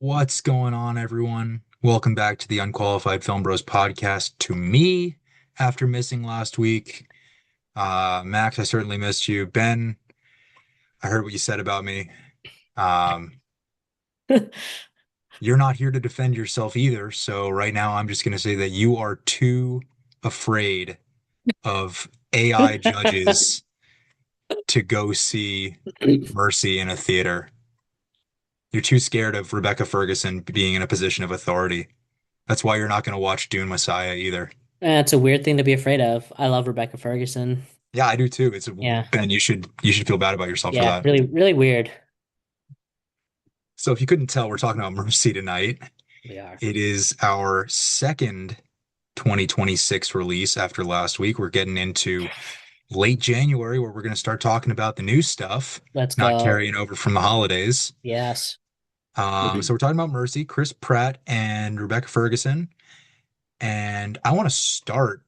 What's going on, everyone? Welcome back to the Unqualified Film Bros podcast. To me, after missing last week, Max, I certainly missed you. Ben, I heard what you said about me. Um, you're not here to defend yourself either. So right now, I'm just going to say that you are too afraid of AI judges to go see Mercy in a theater. You're too scared of Rebecca Ferguson being in a position of authority. That's why you're not going to watch Dune Messiah either. It's a weird thing to be afraid of. I love Rebecca Ferguson. Yeah, I do too. It's Yeah. Ben, you should feel bad about yourself for Yeah. that. Really, really weird. So if you couldn't tell, we're talking about Mercy tonight. We are. It is our second 2026 release after last week. We're getting into late January where we're going to start talking about the new stuff, Let's not go. carrying over from the holidays. Yes. So we're talking about Mercy, Chris Pratt and Rebecca Ferguson. And I want to start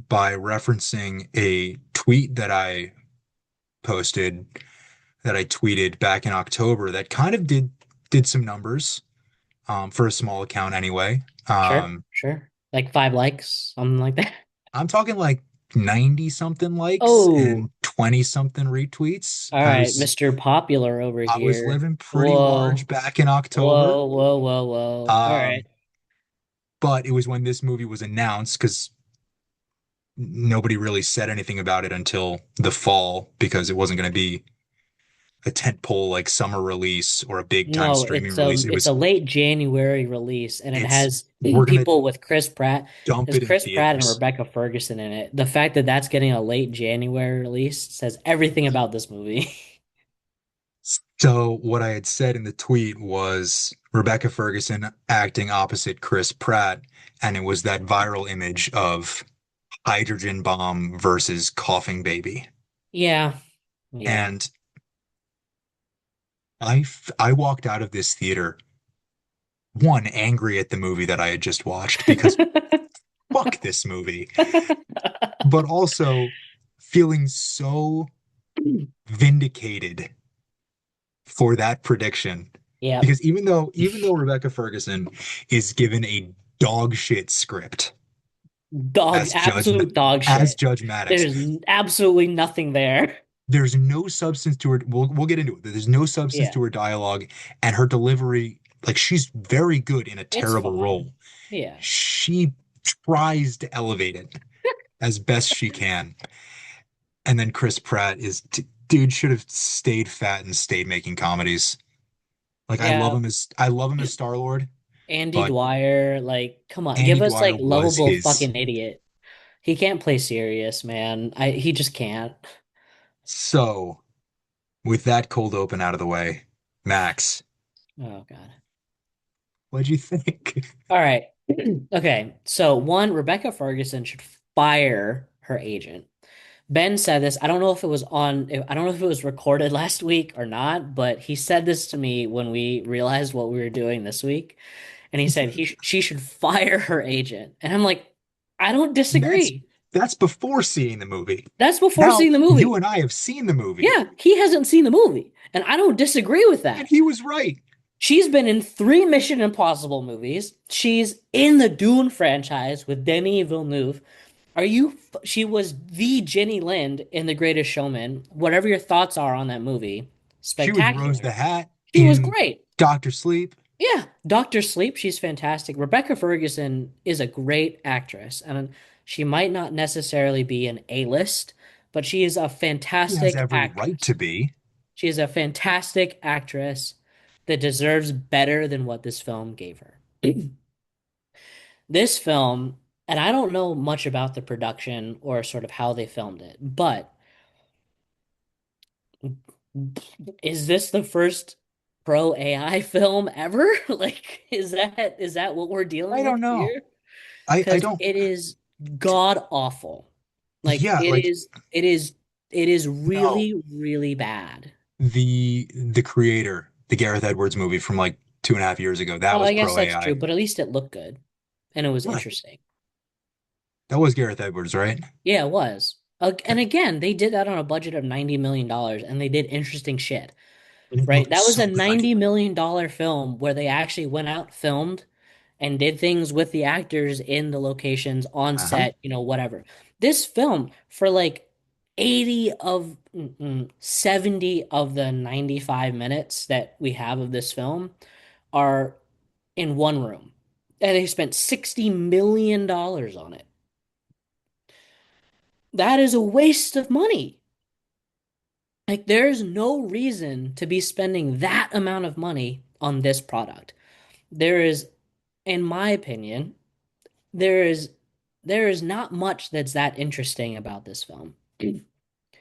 by referencing a tweet that I posted that I tweeted back in October that kind of did some numbers for a small account anyway. Sure. Um, Sure. Like 5 likes, something like that. I'm talking like 90 something likes Oh, and 20 something retweets. all right. Mr. Popular over I was here. living pretty large Whoa. back in October. Whoa, whoa, whoa, whoa. All Um, right. but it was when this movie was announced because nobody really said anything about it until the fall because it wasn't going to be a tentpole like summer release or a big time No, streaming it's a release. It it's a was late January release, and it it's has we're gonna people with Chris Pratt. dump There's it in Chris Pratt and theaters. Rebecca Ferguson in it. The fact that that's getting a late January release says everything about this movie. So what I had said in the tweet was Rebecca Ferguson acting opposite Chris Pratt, and it was that viral image of hydrogen bomb versus coughing baby. Yeah, yeah. And I walked out of this theater one angry at the movie that I had just watched because fuck this movie, but also feeling so vindicated for that prediction Yep. because even though Rebecca Ferguson is given a dog shit script Dog, as Judge absolute dog as shit. Judge Maddox, There's absolutely nothing there. there's no substance to her. We'll get into it. There's no substance Yeah, to her dialogue and her delivery. Like she's very good in a it's terrible role. fine. Yeah. She tries to elevate it as best she can. And then Chris Pratt dude should have stayed fat and stayed making comedies. Like Yeah. I love him as Star-Lord, Andy but Dwyer, like, come on, Andy give us Dwyer like was lovable his. fucking idiot. He can't play serious, man. He just can't. So, with that cold open out of the way, Max, Oh God. what'd you think? All right. Okay. So one, Rebecca Ferguson should fire her agent. Ben said this. I don't know if it was I don't know if it was recorded last week or not, but he said this to me when we realized what we were doing this week. And he said she should fire her agent. And I'm like, I don't That's disagree. that's before seeing the movie. That's before Now, seeing the you movie. and I have seen the movie, Yeah, he hasn't seen the movie. And I don't disagree with and that. he was right. She's been in 3 Mission Impossible movies. She's in the Dune franchise with Denis Villeneuve. She was the Jenny Lind in The Greatest Showman. Whatever your thoughts are on that movie, She was Rose the spectacular. Hat She was in great. Doctor Sleep. Yeah, Doctor Sleep, she's fantastic. Rebecca Ferguson is a great actress, and she might not necessarily be an A-list, but she is a She has fantastic every right actress. to be. She is a fantastic actress that deserves better than what this film gave her. This film, and I don't know much about the production or sort of how they filmed it, but is this the first pro AI film ever? Like, is that what we're dealing I with don't know. here? I Because don't. it is god awful. Like Yeah, like it is no. really, really bad. The creator, the Gareth Edwards movie from like 2.5 years ago, that Oh, was I guess pro that's true, AI. but at least it looked good and it was Right. interesting. That was Gareth Edwards, right? Yeah, it was. And Okay. again, they did that on a budget of $90 million and they did interesting shit. And it right? looked That was so a good. $90 million film where they actually went out, filmed, and did things with the actors in the locations on Uh-huh. set, whatever. This film, for like 80 of 70 of the 95 minutes that we have of this film are in one room. And they spent $60 million on it. That is a waste of money. Like, there's no reason to be spending that amount of money on this product. There is, in my opinion, there is there is not much that's that interesting about this film. I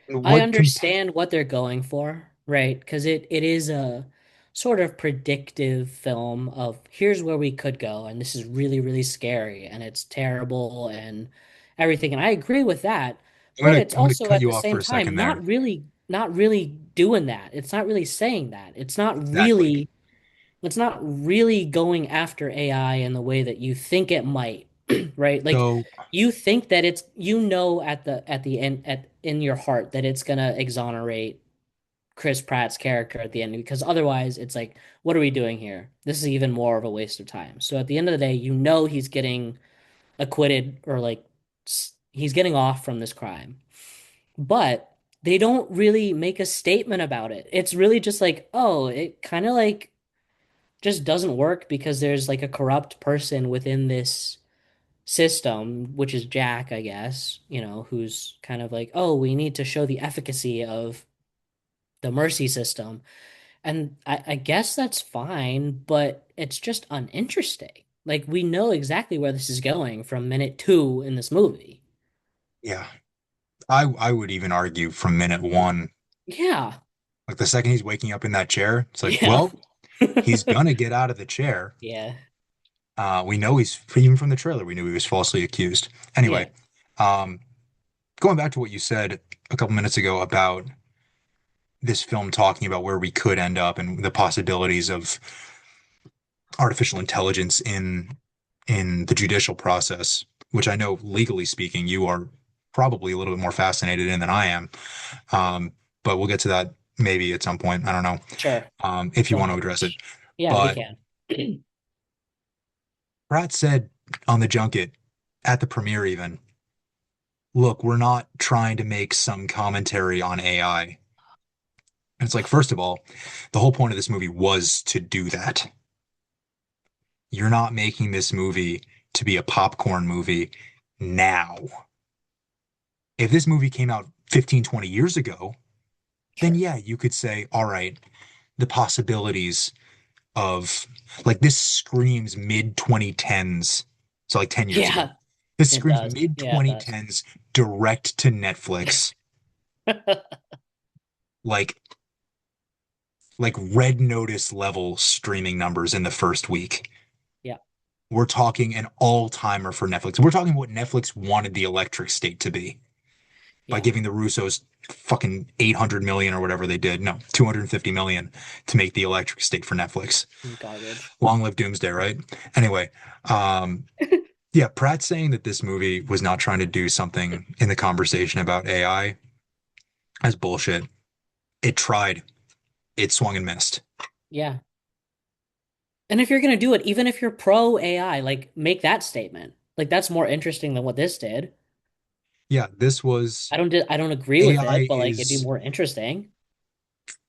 What comp understand what they're going for, right? Because it is a sort of predictive film of here's where we could go, and this is really, really scary, and it's terrible and everything. And I agree with that, but it's I'm gonna also cut at you the off same for a time second there. not really doing that. It's not really saying that. Exactly. It's not really going after AI in the way that you think it might, right? Like So you think that at the end at in your heart that it's gonna exonerate Chris Pratt's character at the end because otherwise it's like, what are we doing here? This is even more of a waste of time. So at the end of the day, he's getting acquitted or like he's getting off from this crime. But they don't really make a statement about it. It's really just like, oh, it kind of like just doesn't work because there's like a corrupt person within this system, which is Jack, I guess, who's kind of like, oh, we need to show the efficacy of the mercy system. And I guess that's fine, but it's just uninteresting. Like, we know exactly where this is going from minute two in this movie. yeah, I would even argue from minute one, Yeah. like the second he's waking up in that chair, it's like, Yeah. well, he's gonna get out of the chair. Yeah. We know he's even from the trailer, we knew he was falsely accused. Anyway, Yeah. um, going back to what you said a couple minutes ago about this film talking about where we could end up and the possibilities of artificial intelligence in the judicial process, which I know legally speaking, you are probably a little bit more fascinated in than I am. But we'll get to that maybe at some point. I don't know, Sure. if you Go want to ahead. address it. Yeah, we But can. Pratt said on the junket at the premiere, even, look, we're not trying to make some commentary on AI. And it's like, first of all, the whole point of this movie was to do that. You're not making this movie to be a popcorn movie now. If this movie came out 15, 20 years ago, then Sure. yeah, you could say, all right, the possibilities of like this screams mid 2010s. So like 10 years ago. Yeah, This it screams does. mid Yeah, it does. 2010s direct to Netflix, like Red Notice level streaming numbers in the first week. Yeah. We're talking an all-timer for Netflix. We're talking what Netflix wanted the electric state to be by Yeah. giving the Russos fucking 800 million or whatever they did. No, 250 million to make the electric state for Netflix. Garbage. Long live Doomsday, right? Anyway, um, yeah, Pratt saying that this movie was not trying to do something in the conversation about AI as bullshit. It tried. It swung and missed. Yeah. And if you're gonna do it, even if you're pro AI, like make that statement. Like that's more interesting than what this did. Yeah, this was I don't agree with AI it, but like it'd be is more interesting.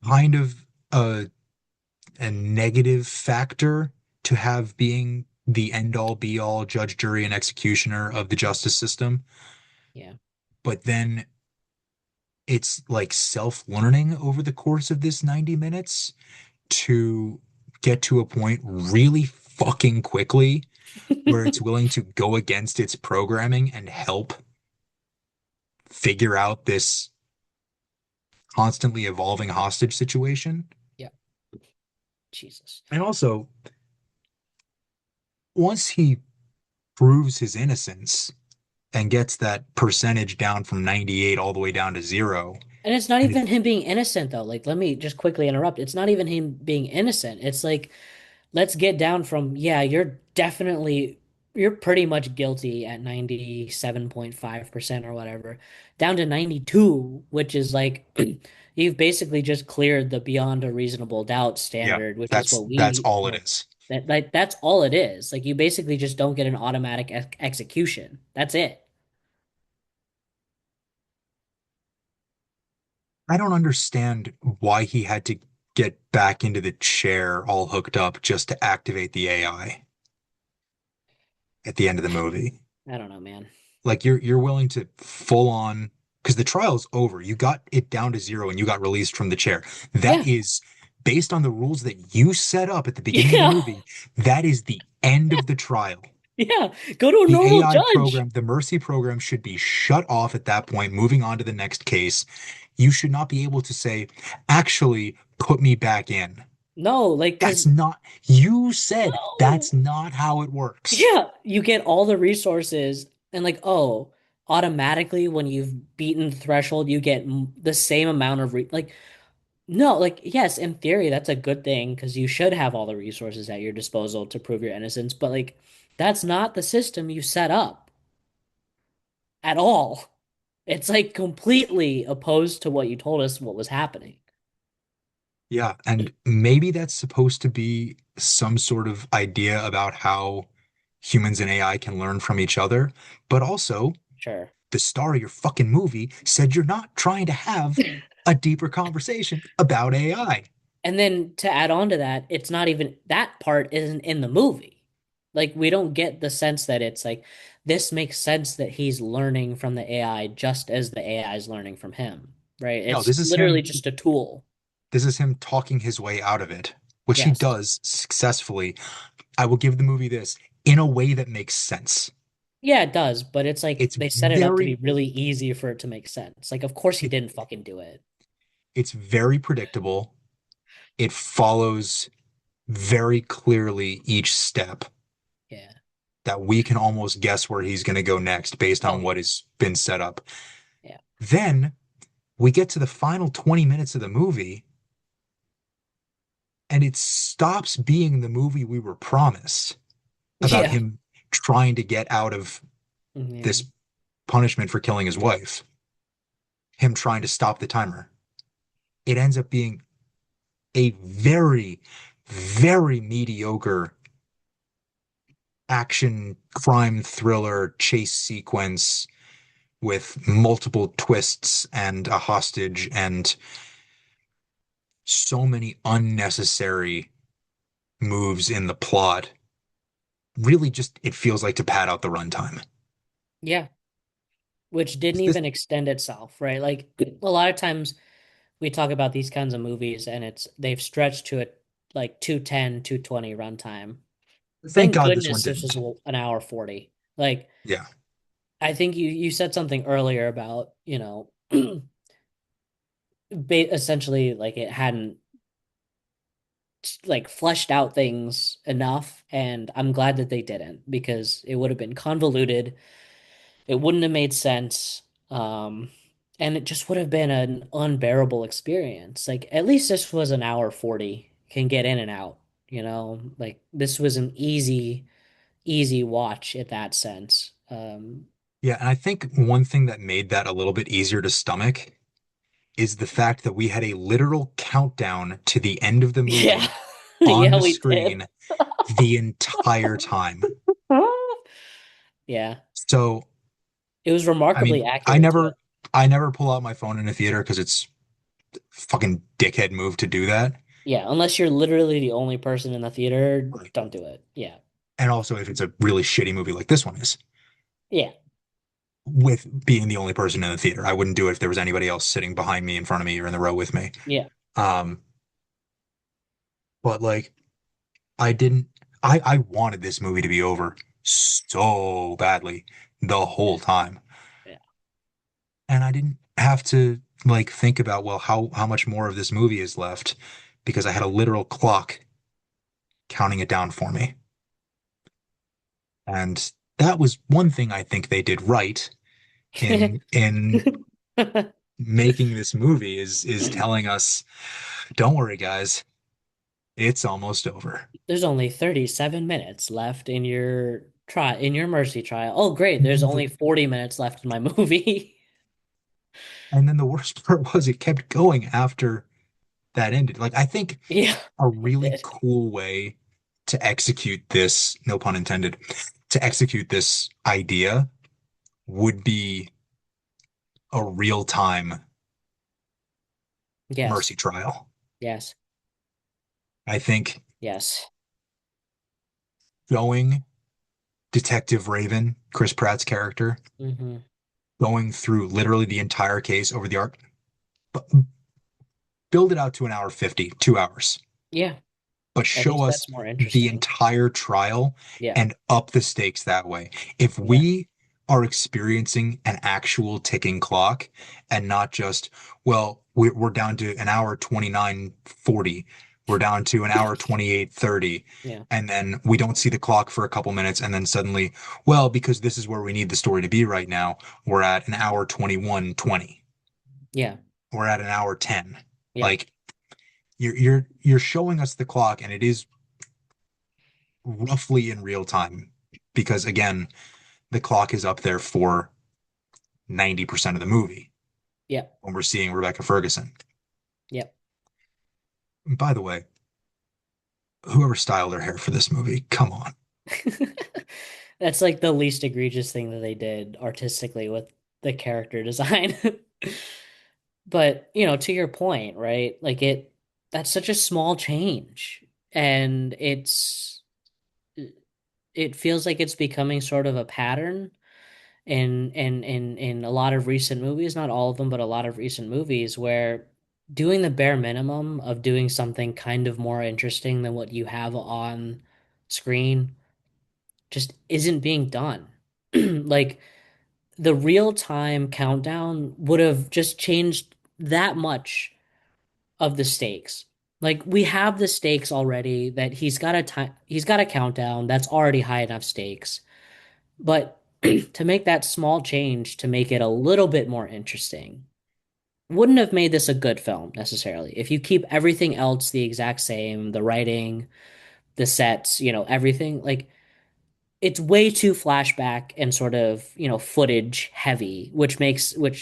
kind of a negative factor to have being the end all be all judge, jury, and executioner of the justice system. Yeah. But then it's like self-learning over the course of this 90 minutes to get to a point really fucking quickly where it's willing to go against its programming and help figure out this constantly evolving hostage situation. Yeah. Jesus. And also, once he proves his innocence and gets that percentage down from 98 all the way down to zero, And it's not and even it's him being innocent though. Like let me just quickly interrupt. It's not even him being innocent. It's like let's get down from, yeah, you're pretty much guilty at 97.5% or whatever, down to 92, which is like You've basically just cleared the beyond a reasonable doubt Yeah, standard, which is that's what that's we all it well, is. that's all it is. Like you basically just don't get an automatic execution. That's it. I don't understand why he had to get back into the chair all hooked up just to activate the AI at the end of the movie. I don't know, man. Like you're willing to full on because the trial's over. You got it down to zero and you got released from the chair. That Yeah. is based on the rules that you set up at the beginning of the Yeah. movie. That is the end of the trial. Yeah. Go to a The normal AI judge. program, the Mercy program should be shut off at that point, moving on to the next case. You should not be able to say, actually, put me back in. No, like, That's cause not, you said no. that's not how it works. Yeah, you get all the resources and like, oh, automatically when you've beaten the threshold, you get the same amount of re like no, like yes, in theory that's a good thing because you should have all the resources at your disposal to prove your innocence, but like that's not the system you set up at all. It's like completely opposed to what you told us what was happening. Yeah, and maybe that's supposed to be some sort of idea about how humans and AI can learn from each other, but also Sure. the star of your fucking movie said you're not trying to have a deeper conversation about AI. And then to add on to that, it's not even that part isn't in the movie. Like we don't get the sense that it's like this makes sense that he's learning from the AI just as the AI is learning from him, right? No, It's literally just a tool. this is him talking his way out of it, which he Yes. does successfully. I will give the movie this in a way that makes sense. Yeah, it does, but it's like It's they set it up to be very really easy for it to make sense. Like of course he it, didn't fucking do it. it's very predictable. It follows very clearly each step Yeah. that we can almost guess where he's going to go next based Oh on what yeah. has been set up. Yeah. Then we get to the final 20 minutes of the movie and it stops being the movie we were promised about Yeah. him trying to get out of Yeah. this punishment for killing his wife, him trying to stop the timer. It ends up being a very, very mediocre action crime thriller chase sequence with multiple twists and a hostage and so many unnecessary moves in the plot. Really, just it feels like to pad out the runtime. Yeah. Which didn't This, even extend itself, right? Like a lot of times we talk about these kinds of movies and it's they've stretched to it like 210, 220 runtime. thank Thank God this one goodness this is didn't. an hour 40. Like Yeah. I think you said something earlier about, essentially like it hadn't like fleshed out things enough and I'm glad that they didn't because it would have been convoluted. It wouldn't have made sense. And it just would have been an unbearable experience. Like at least this was an hour 40, can get in and out, Like this was an easy watch at that sense. Yeah. And I think one thing that made that a little bit easier to stomach is the fact that we had a literal countdown to the end of the Yeah. movie on Yeah, the we did. screen the entire time. Yeah. So, It was I remarkably mean, accurate too. I never pull out my phone in a theater because it's a fucking dickhead move to do that. Yeah, unless you're literally the only person in the theater, Right. don't do it. Yeah. And also if it's a really shitty movie like this one is, Yeah. with being the only person in the theater. I wouldn't do it if there was anybody else sitting behind me, in front of me, or in the row with me. Yeah. Um, but like I didn't I wanted this movie to be over so badly the Yeah. whole time. Yeah. And I didn't have to like think about, well, how much more of this movie is left because I had a literal clock counting it down for me. And that was one thing I think they did right in making this movie is telling us, don't worry, guys, it's almost over. There's only 37 minutes left in your mercy trial. Oh, great. There's Like, only 40 minutes left in my movie. And then the worst part was it kept going after that ended. Like, I think Yeah, a it really did. cool way to execute this, no pun intended, to execute this idea would be a real-time Yes, mercy trial. yes, I think yes. going Detective Raven, Chris Pratt's character, Hmm. going through literally the entire case over the arc, build it out to an hour 50, 2 hours, Yeah, but at show least us that's more the interesting. entire trial Yeah, and up the stakes that way. If yeah, we are experiencing an actual ticking clock and not just, well, we're down to an hour 29:40, we're down to an hour 28:30, yeah, and then we don't see the clock for a couple minutes, and then suddenly, well, because this is where we need the story to be right now, we're at an hour 21:20, yeah, we're at an hour 10. yeah, Like, you're showing us the clock, and it is roughly in real time because again, the clock is up there for 90% of the movie yeah, when we're seeing Rebecca Ferguson. yeah. And by the way, whoever styled her hair for this movie, come on. That's like the least egregious thing that they did artistically with the character design. But, to your point, right? Like that's such a small change. And it feels like it's becoming sort of a pattern in a lot of recent movies, not all of them, but a lot of recent movies where doing the bare minimum of doing something kind of more interesting than what you have on screen just isn't being done. Like the real-time countdown would have just changed that much of the stakes. Like we have the stakes already that he's got a countdown that's already high enough stakes. But to make that small change to make it a little bit more interesting wouldn't have made this a good film necessarily. If you keep everything else the exact same, the writing, the sets, everything, like it's way too flashback and sort of, footage heavy, which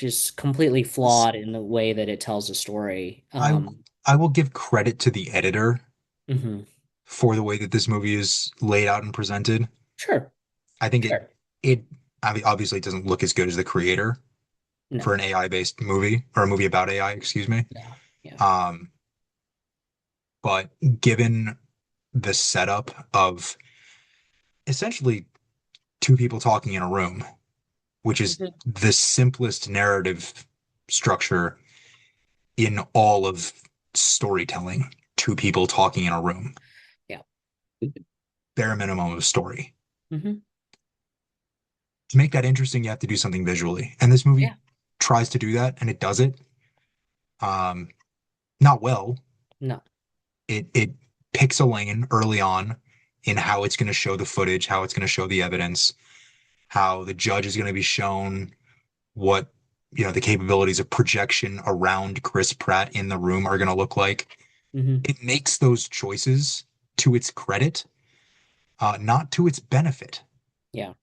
is completely flawed in the way that it tells a story. I I will give credit to the editor Mhm. for the way that this movie is laid out and presented. Sure, I think it sure. it obviously it doesn't look as good as the creator for No, an AI based movie or a movie about AI, excuse me. no, yeah. Um, but given the setup of essentially two people talking in a room, which is Mhm. the simplest narrative structure in all of storytelling. Two people talking in a room, Yeah. bare minimum of story. Hmm. To make that interesting, you have to do something visually. And this movie Yeah. tries to do that, and it does it. Um, Not well. No. It picks a lane early on in how it's going to show the footage, how it's going to show the evidence, how the judge is going to be shown what the capabilities of projection around Chris Pratt in the room are going to look like. Hmm. It makes those choices to its credit, not to its benefit. Yeah.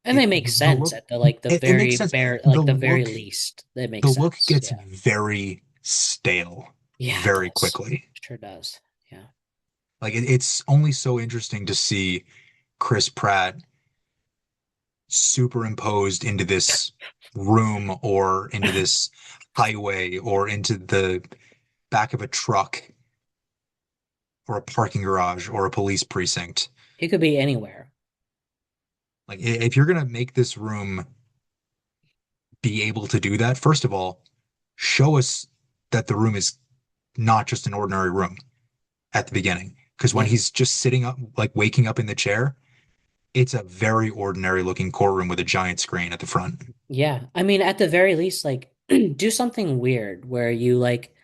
And they It make the sense look at the like the it makes very sense. bare The like the very look least. That the makes look sense. gets Yeah. very stale Yeah, it very does. quickly. Sure does. Yeah. Like it's only so interesting to see Chris Pratt superimposed into this room or into this highway or into the back of a truck or a parking garage or a police precinct. It could be anywhere. Like if you're gonna make this room be able to do that, first of all, show us that the room is not just an ordinary room at the beginning. Because when Yeah. he's just sitting up, like waking up in the chair, it's a very ordinary looking courtroom with a giant screen at the front. Yeah. I mean, at the very least, like do something weird where you like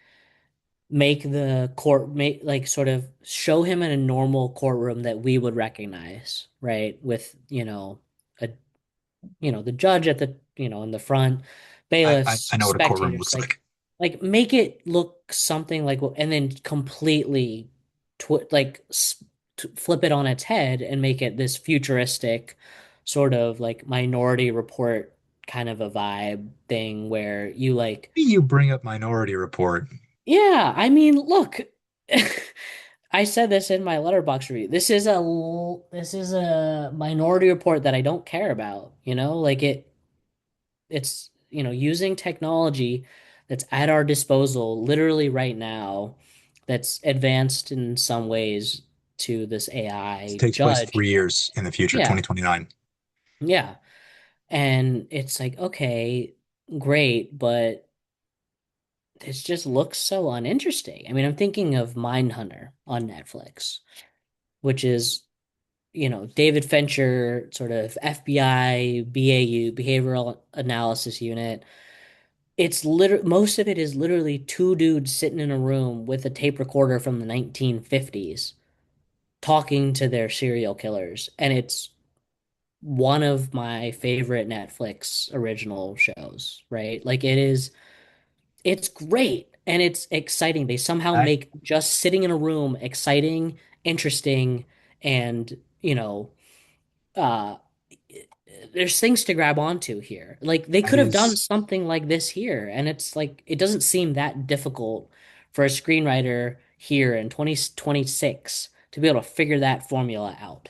make the court make like sort of show him in a normal courtroom that we would recognize, right? With, a the judge at the, in the front, I bailiffs, know what a courtroom spectators, looks like. like make it look something like, and then completely flip it on its head and make it this futuristic sort of like Minority Report kind of a vibe thing where you like, You bring up Minority Report. yeah, I mean, look, I said this in my letterbox review. This is a Minority Report that I don't care about, you know? Like it's, using technology that's at our disposal literally right now that's advanced in some ways to this This AI takes place judge. 3 years in the future, Yeah. 2029. Yeah. And it's like, okay, great, but this just looks so uninteresting. I mean, I'm thinking of Mindhunter on Netflix, which is, David Fincher, sort of FBI, BAU, Behavioral Analysis Unit. It's literally most of it is literally two dudes sitting in a room with a tape recorder from the 1950s talking to their serial killers. And it's one of my favorite Netflix original shows, right? Like it's great and it's exciting. They somehow That make just sitting in a room exciting, interesting, and, uh there's things to grab onto here. Like they that could have done is something like this here, and it's like it doesn't seem that difficult for a screenwriter here in 2026 to be able to figure that formula out.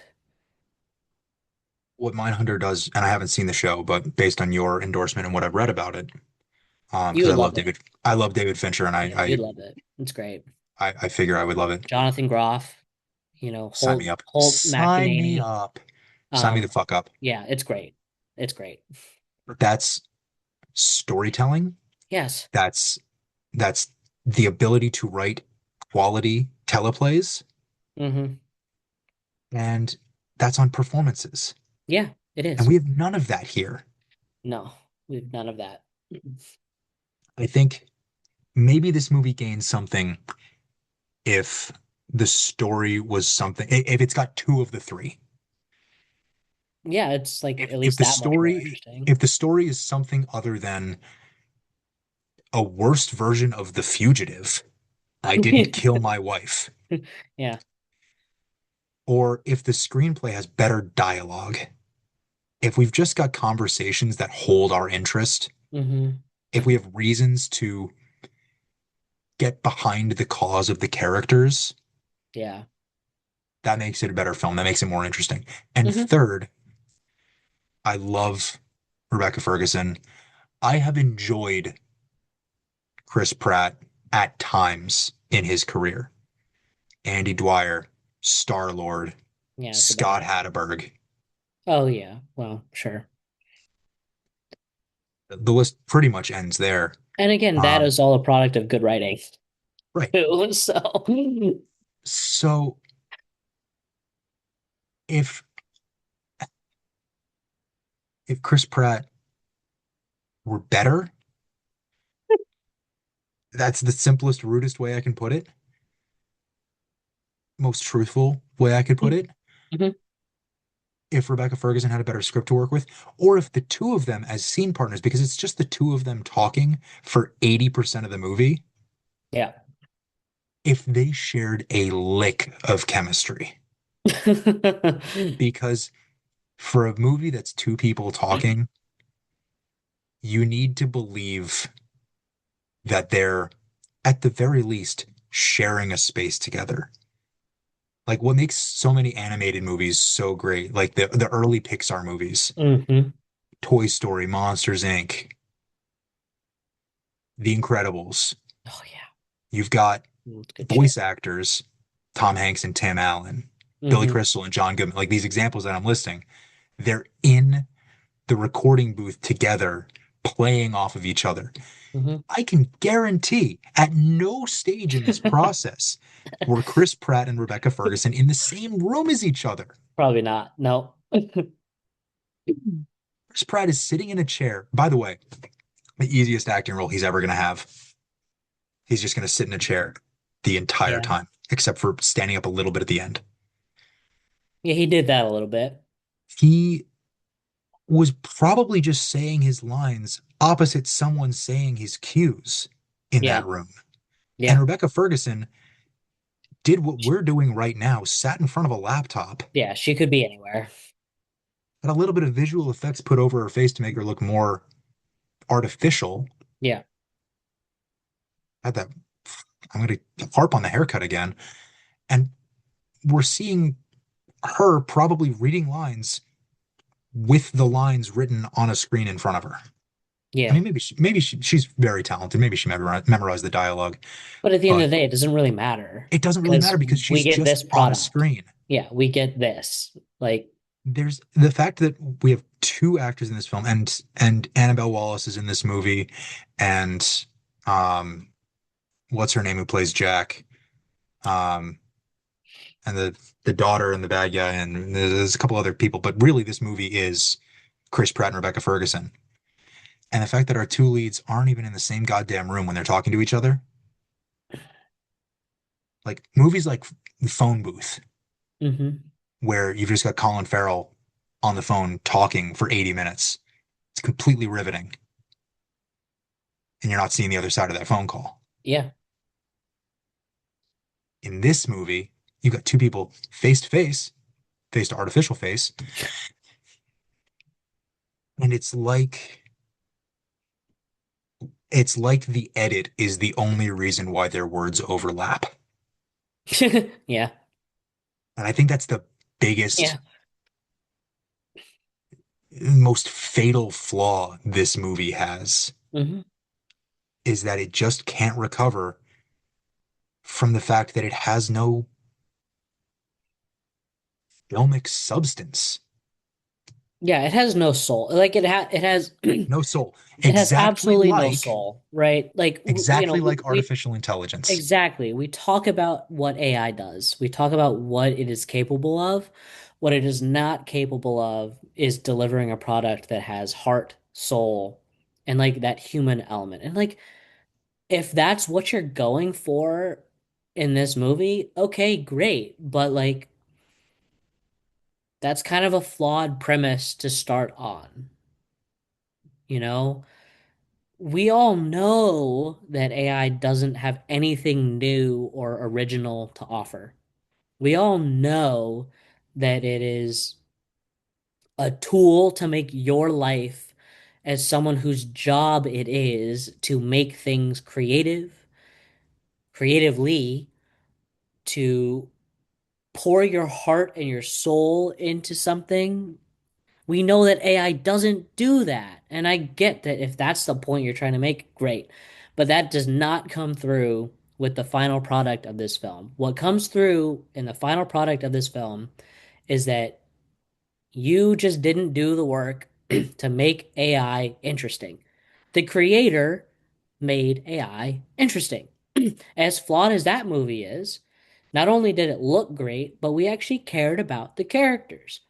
what Mindhunter does, and I haven't seen the show, but based on your endorsement and what I've read about it, You because would love it. I love David Fincher, and Yeah, you'd love it. It's great. I figure I would love it. Jonathan Groff, Sign me up. Holt Sign me McEnany. up. Sign me the Um, fuck up. yeah, it's great. It's great. That's storytelling. Yes. That's that's the ability to write quality teleplays, Hmm. and that's on performances. Yeah, it And is. we have none of that here. No, we've none of that. I think maybe this movie gains something if the story was something, if it's got two of the three. Yeah, it's like If at if least the that much more story interesting. if the story is something other than a worst version of The Fugitive, I didn't kill my wife, Yeah. or if the screenplay has better dialogue, if we've just got conversations that hold our interest, Hmm. if we have reasons to get behind the cause of the characters, Yeah. that makes it a better film. That makes it more interesting. And Hmm. third, I love Rebecca Ferguson. I have enjoyed Chris Pratt at times in his career. Andy Dwyer, Star-Lord, Yeah, it's the Scott best. Hatterberg. Oh yeah. Well, sure. The list pretty much ends there. And again, that Um, is all a product of good writing right. too. So So if if Chris Pratt were better, that's the simplest, rudest way I can put it, most truthful way I could put it. Mhm. If Rebecca Ferguson had a better script to work with, or if the two of them as scene partners, because it's just the two of them talking for 80% of the movie, Yeah. if they shared a lick of chemistry. Because for a movie that's two people talking, you need to believe that they're, at the very least, sharing a space together. Like what makes so many animated movies so great, like the early Pixar movies, Hmm. Toy Story, Monsters Inc., The Incredibles. Oh yeah. You've got It's good shit. voice actors, Tom Hanks and Tim Allen, Billy Hmm. Crystal and John Goodman, like these examples that I'm listing, they're in the recording booth together, playing off of each other. Hmm. I can guarantee at no stage in this process were Chris Pratt and Rebecca Ferguson in the same room as each other. Probably not. No. Chris Pratt is sitting in a chair. By the way, the easiest acting role he's ever going to have. He's just going to sit in a chair the entire Yeah. time, except for standing up a little bit at the end. Yeah, he did that a little bit. He was probably just saying his lines opposite someone saying his cues in that Yeah. room. And Yeah. Rebecca Ferguson did what we're doing right now, sat in front of a laptop Yeah, she could be anywhere. Had a little bit of visual effects put over her face to make her look more artificial. Yeah. Had that. I'm going to harp on the haircut again. And we're seeing her probably reading lines with the lines written on a screen in front of her. I Yeah. mean, she's very talented. Maybe she memorized the dialogue, But at the end but of the day, it doesn't really matter it doesn't really because matter because we she's get just this on a product. screen. Yeah, we get this. Like, There's the fact that we have two actors in this film, and Annabelle Wallace is in this movie, and um, what's her name who plays Jack, um, and the daughter and the bad guy, and there's a couple other people, but really this movie is Chris Pratt and Rebecca Ferguson. And the fact that our two leads aren't even in the same goddamn room when they're talking to each other, like movies like The Phone Booth, hmm where you've just got Colin Farrell on the phone talking for 80 minutes. It's completely riveting, and you're not seeing the other side of that phone call. yeah. In this movie, you got two people face to artificial face, and it's like the edit is the only reason why their words overlap. Yeah. And I think that's the biggest, Yeah. most fatal flaw this movie has, hmm is that it just can't recover from the fact that it has no filmic substance, Yeah, it has no soul. Like it has no soul. it has absolutely no soul, right? Like Exactly like we artificial intelligence. exactly. We talk about what AI does. We talk about what it is capable of. What it is not capable of is delivering a product that has heart, soul, and like that human element. And like if that's what you're going for in this movie, okay, great. But like that's kind of a flawed premise to start on, you know? We all know that AI doesn't have anything new or original to offer. We all know that it is a tool to make your life as someone whose job it is to make things creatively, to pour your heart and your soul into something. We know that AI doesn't do that. And I get that if that's the point you're trying to make, great. But that does not come through with the final product of this film. What comes through in the final product of this film is that you just didn't do the work to make AI interesting. The creator made AI interesting. As flawed as that movie is, not only did it look great, but we actually cared about the characters.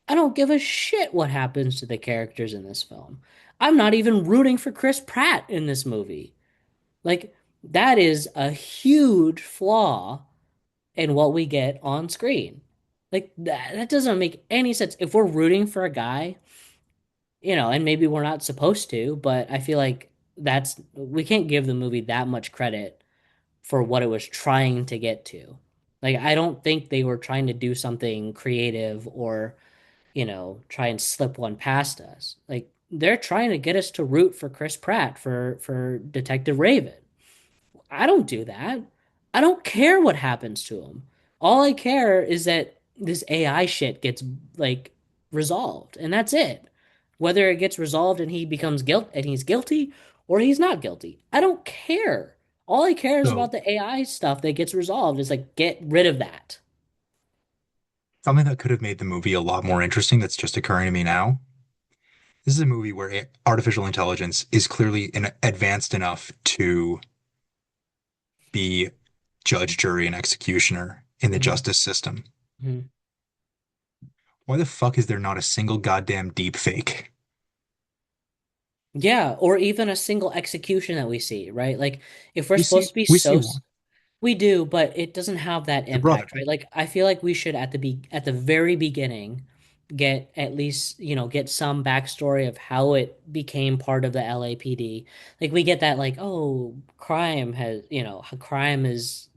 I don't give a shit what happens to the characters in this film. I'm not even rooting for Chris Pratt in this movie. Like, that is a huge flaw in what we get on screen. Like, that doesn't make any sense. If we're rooting for a guy, and maybe we're not supposed to, but I feel like we can't give the movie that much credit for what it was trying to get to. Like, I don't think they were trying to do something creative or try and slip one past us. Like they're trying to get us to root for Chris Pratt for Detective Raven. I don't do that. I don't care what happens to him. All I care is that this AI shit gets like resolved, and that's it. Whether it gets resolved and he becomes guilt and he's guilty or he's not guilty. I don't care. All I care is So about the AI stuff that gets resolved. Is like get rid of that. something that could have made the movie a lot more interesting that's just occurring to me now. This is a movie where artificial intelligence is clearly advanced enough to be judge, jury, and executioner in the Mhm. justice system. Mhm. Why the fuck is there not a single goddamn deep fake? Yeah, or even a single execution that we see, right? Like if we're We supposed see to be we see one, we do, but it doesn't have that the brother. impact, right? Like I feel like we should at the very beginning get at least, get some backstory of how it became part of the LAPD. Like we get that like, oh, crime is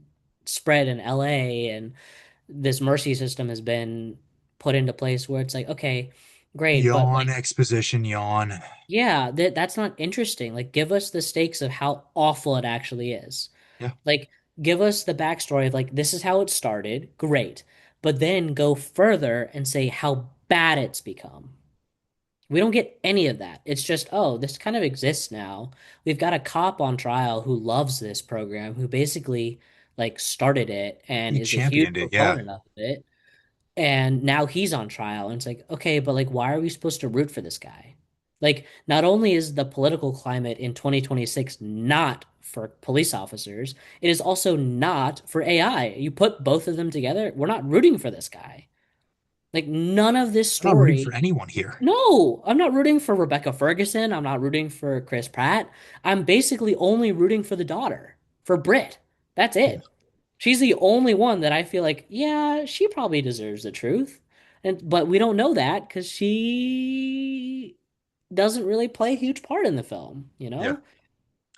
spread in LA and this mercy system has been put into place where it's like, okay, Great, but Yawn, like, exposition, yawn. yeah, that's not interesting. Like, give us the stakes of how awful it actually is. Yeah, Like, give us the backstory of like, this is how it started. Great. But then go further and say how bad it's become. We don't get any of that. It's just, oh, this kind of exists now. We've got a cop on trial who loves this program, who basically like started it and he is a huge championed it. Yeah, proponent of it. And now he's on trial. And it's like, okay, but like, why are we supposed to root for this guy? Like, not only is the political climate in 2026 not for police officers, it is also not for AI. You put both of them together, we're not rooting for this guy. Like, none of this I'm not rooting for story. anyone here. No, I'm not rooting for Rebecca Ferguson. I'm not rooting for Chris Pratt. I'm basically only rooting for the daughter, for Britt. That's Yeah, it. She's the only one that I feel like, yeah, she probably deserves the truth. And but we don't know that because she doesn't really play a huge part in the film, you yeah. know?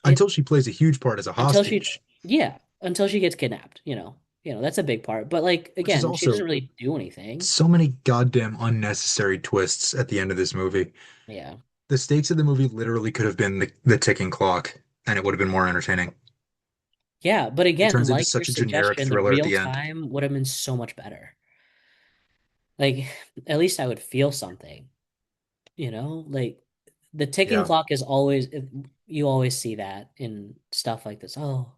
Until It she plays a huge part as a until she hostage, yeah, until she gets kidnapped, you know. You know, that's a big part. But like which is again, she doesn't also really do anything. so many goddamn unnecessary twists at the end of this movie. Yeah. The stakes of the movie literally could have been the ticking clock, and it would have been more entertaining. Yeah, but It again, turns into like your such a generic suggestion, the thriller at real the end. time would have been so much better. Like at least I would feel something, you know? Like the ticking Yeah, clock is always you always see that in stuff like this. Oh,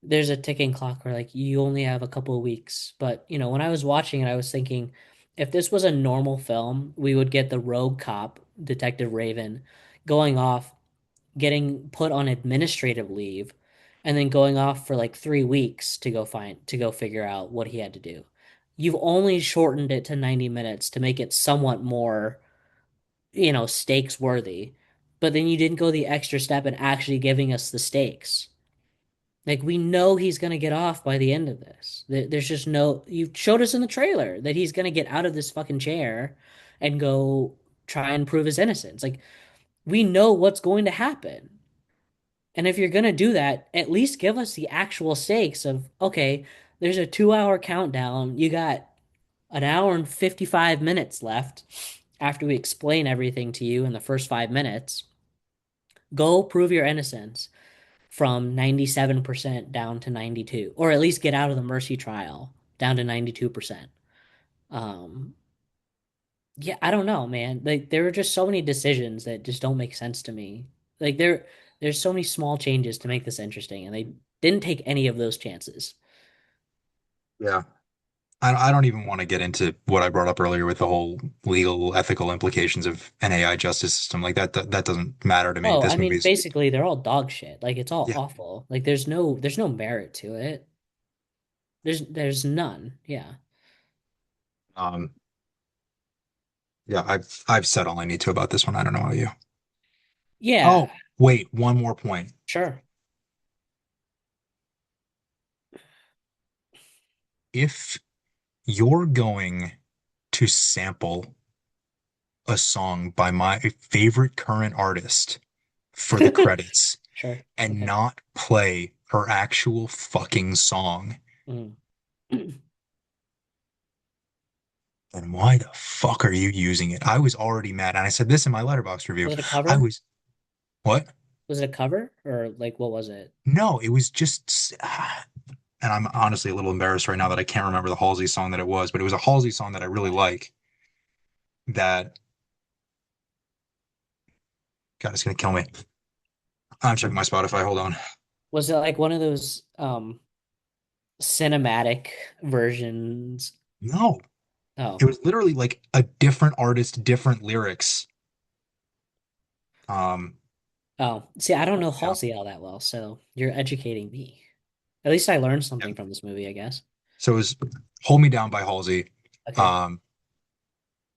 there's a ticking clock where like you only have a couple of weeks. But, you know, when I was watching it, I was thinking if this was a normal film, we would get the rogue cop, Detective Raven, going off, getting put on administrative leave, and then going off for like 3 weeks to go figure out what he had to do. You've only shortened it to 90 minutes to make it somewhat more, you know, stakes worthy. But then you didn't go the extra step in actually giving us the stakes. Like we know he's gonna get off by the end of this. There's just no. You showed us in the trailer that he's gonna get out of this fucking chair and go try and prove his innocence. Like we know what's going to happen. And if you're gonna do that, at least give us the actual stakes of, okay, there's a 2 hour countdown. You got an hour and 55 minutes left after we explain everything to you in the first 5 minutes. Go prove your innocence from 97% down to 92, or at least get out of the mercy trial down to 92%. Um, yeah, I don't know, man. Like there are just so many decisions that just don't make sense to me. Like there's so many small changes to make this interesting, and they didn't take any of those chances. yeah. I don't even want to get into what I brought up earlier with the whole legal, ethical implications of an AI justice system. Like that doesn't matter to me. Oh, This I mean, movie's, basically they're all dog shit. Like it's all yeah. awful. Like there's no merit to it. There's none. Yeah. Um, yeah, I've said all I need to about this one. I don't know about you. Yeah, Oh, wait, one more point. sure. If you're going to sample a song by my favorite current artist for the credits Sure. and Okay. not play her actual fucking song, Mm. then why the fuck are you using it? I was already mad, and I said this in my Letterboxd review. Was it a I cover? was, what? Was it a cover or like what was it? No, it was just, and I'm honestly a little embarrassed right now that I can't remember the Halsey song that it was, but it was a Halsey song that I really like. That God, it's gonna kill me. I'm checking my Spotify. Hold on. Was it like one of those cinematic versions? No, Oh. it was literally like a different artist, different lyrics. Um, Oh. See, I don't know yeah, Halsey all that well, so you're educating me. At least I learned yeah. something from this movie, I guess. So it was "Hold Me Down" by Halsey, Okay. um,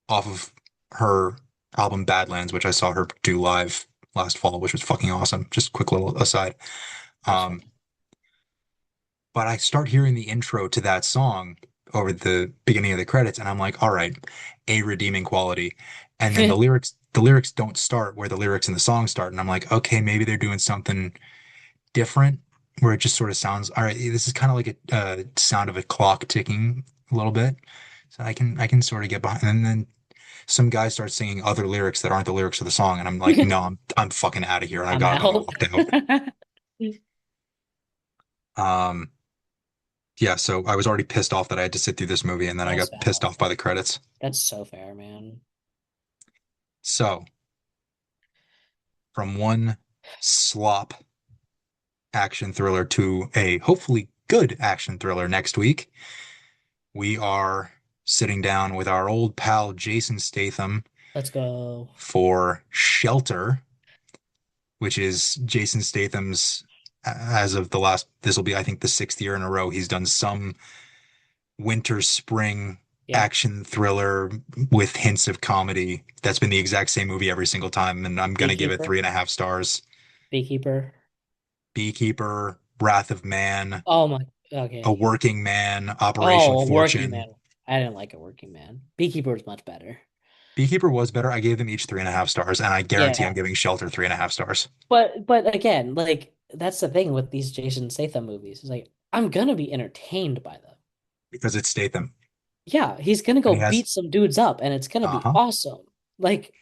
off of her album Badlands, which I saw her do live last fall, which was fucking awesome. Just quick little aside. Um, Respect. but I start hearing the intro to that song over the beginning of the credits, and I'm like, all right, a redeeming quality. And then the lyrics don't start where the lyrics in the song start, and I'm like, okay, maybe they're doing something different where it just sort of sounds, all right, this is kind of like a sound of a clock ticking a little bit. So I can sort of get behind. And then some guy starts singing other lyrics that aren't the lyrics of the song, and I'm like, no, I'm fucking out of here, and I I'm got up and out. walked out. Um, yeah, so I was already pissed off that I had to sit through this movie, and then I That's got pissed valid. off by the credits. That's so fair, man. So, from one slop action thriller to a hopefully good action thriller next week, we are sitting down with our old pal Jason Statham Let's go. for Shelter, which is Jason Statham's, as of the last, this will be, I think, the sixth year in a row. He's done some winter, spring Yeah. action thriller with hints of comedy. That's been the exact same movie every single time, and I'm gonna give it Beekeeper. 3.5 stars. Beekeeper. Beekeeper, Wrath of Man, Oh my. A Okay. Working Man, Operation Oh, a working Fortune. man. I didn't like a working man. Beekeeper is much better. Beekeeper was better. I gave them each 3.5 stars, and I guarantee I'm Yeah. giving Shelter 3.5 stars But again, like that's the thing with these Jason Statham movies. It's like I'm gonna be entertained by them. because it's Statham, Yeah, he's gonna and go he has, beat some dudes up and it's gonna be uh-huh. awesome. Like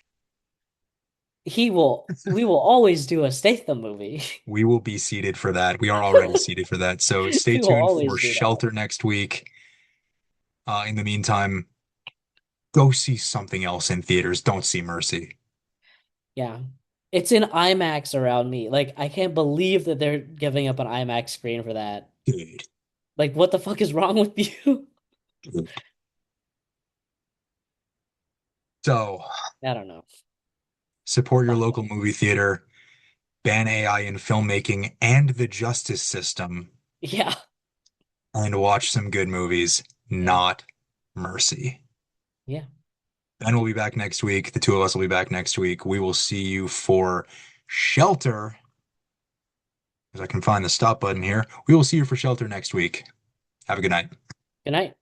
we will always do a Statham movie. We will be seated for that. We are already seated for that. So stay We will tuned for always do that. Shelter next week. In the meantime, go see something else in theaters. Don't see Mercy. Yeah. It's in IMAX around me. Like I can't believe that they're giving up an IMAX screen for that. Dude. Like what the fuck is wrong with you? So I don't know. support your Not local fun. movie theater, ban AI in filmmaking and the justice system, Yeah. and watch some good movies, Yeah. not Mercy. Yeah. Ben will be back next week. The two of us will be back next week. We will see you for Shelter, as I can find the stop button here. We will see you for Shelter next week. Have a good night. Good night.